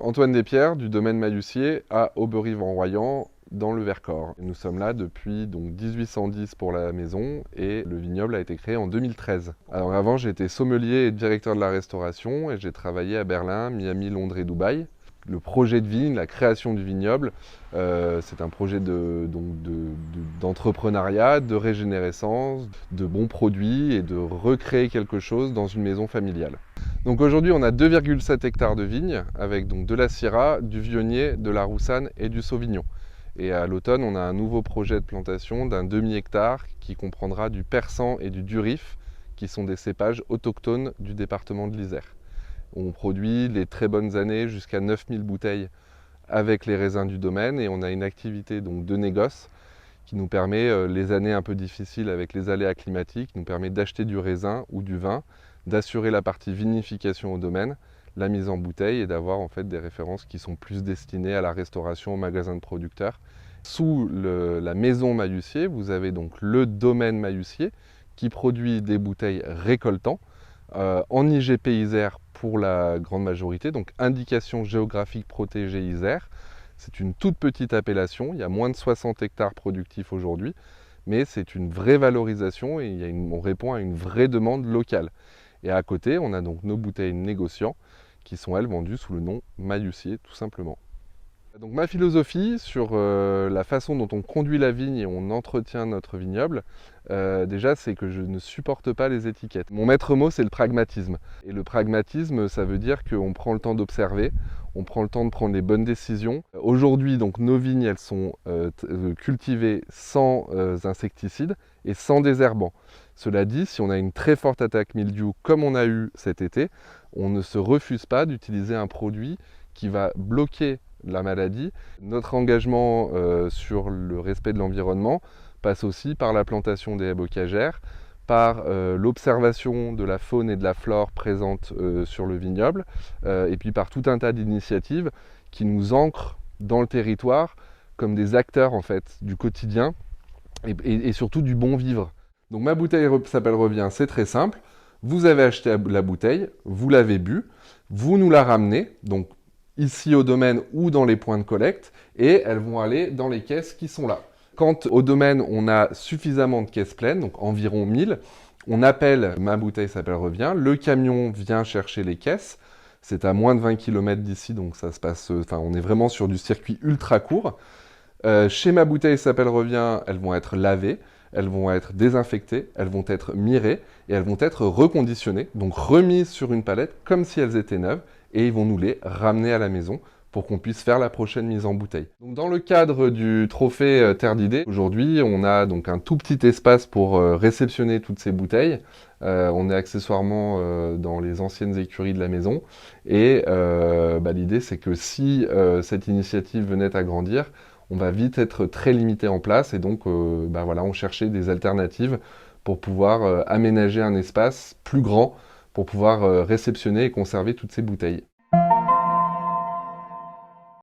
Antoine Despierres du domaine Maillussier à Auberive-en-Royans dans le Vercors. Nous sommes là depuis donc 1810 pour la maison et le vignoble a été créé en 2013. Alors avant j'étais sommelier et directeur de la restauration et j'ai travaillé à Berlin, Miami, Londres et Dubaï. Le projet de vigne, la création du vignoble, c'est un projet d'entrepreneuriat, de régénérescence, de bons produits et de recréer quelque chose dans une maison familiale. Donc aujourd'hui on a 2,7 hectares de vignes avec donc de la Syrah, du Viognier, de la Roussanne et du Sauvignon. Et à l'automne on a un nouveau projet de plantation d'un demi-hectare qui comprendra du Persan et du Durif qui sont des cépages autochtones du département de l'Isère. On produit les très bonnes années jusqu'à 9000 bouteilles avec les raisins du domaine et on a une activité donc de négoce qui nous permet, les années un peu difficiles avec les aléas climatiques, nous permet d'acheter du raisin ou du vin, d'assurer la partie vinification au domaine, la mise en bouteille et d'avoir en fait des références qui sont plus destinées à la restauration, au magasin de producteurs. Sous la maison Maillussier, vous avez donc le domaine Maillussier qui produit des bouteilles récoltant en IGP Isère pour la grande majorité, donc indication géographique protégée Isère. C'est une toute petite appellation, il y a moins de 60 hectares productifs aujourd'hui, mais c'est une vraie valorisation et on répond à une vraie demande locale. Et à côté, on a donc nos bouteilles négociants qui sont elles vendues sous le nom Maillussier tout simplement. Donc ma philosophie sur la façon dont on conduit la vigne et on entretient notre vignoble, déjà c'est que je ne supporte pas les étiquettes. Mon maître mot c'est le pragmatisme. Et le pragmatisme ça veut dire qu'on prend le temps d'observer, on prend le temps de prendre les bonnes décisions. Aujourd'hui donc nos vignes elles sont cultivées sans insecticides et sans désherbants. Cela dit, si on a une très forte attaque mildiou comme on a eu cet été, on ne se refuse pas d'utiliser un produit qui va bloquer la maladie. Notre engagement sur le respect de l'environnement passe aussi par la plantation des haies bocagères, par l'observation de la faune et de la flore présente sur le vignoble, et puis par tout un tas d'initiatives qui nous ancrent dans le territoire comme des acteurs en fait du quotidien et surtout du bon vivre. Donc ma bouteille s'appelle Revient, c'est très simple. Vous avez acheté la bouteille, vous l'avez bu, vous nous la ramenez, donc ici au domaine ou dans les points de collecte, et elles vont aller dans les caisses qui sont là. Quand au domaine on a suffisamment de caisses pleines, donc environ 1000, on appelle Ma bouteille s'appelle Revient, le camion vient chercher les caisses, c'est à moins de 20 km d'ici, donc ça se passe, on est vraiment sur du circuit ultra court. Chez Ma bouteille s'appelle Revient, elles vont être lavées, elles vont être désinfectées, elles vont être mirées et elles vont être reconditionnées, donc remises sur une palette comme si elles étaient neuves et ils vont nous les ramener à la maison pour qu'on puisse faire la prochaine mise en bouteille. Donc dans le cadre du trophée Terre d'Idées, aujourd'hui on a donc un tout petit espace pour réceptionner toutes ces bouteilles. On est accessoirement dans les anciennes écuries de la maison et l'idée c'est que si cette initiative venait à grandir, on va vite être très limité en place et donc on cherchait des alternatives pour pouvoir aménager un espace plus grand pour pouvoir réceptionner et conserver toutes ces bouteilles.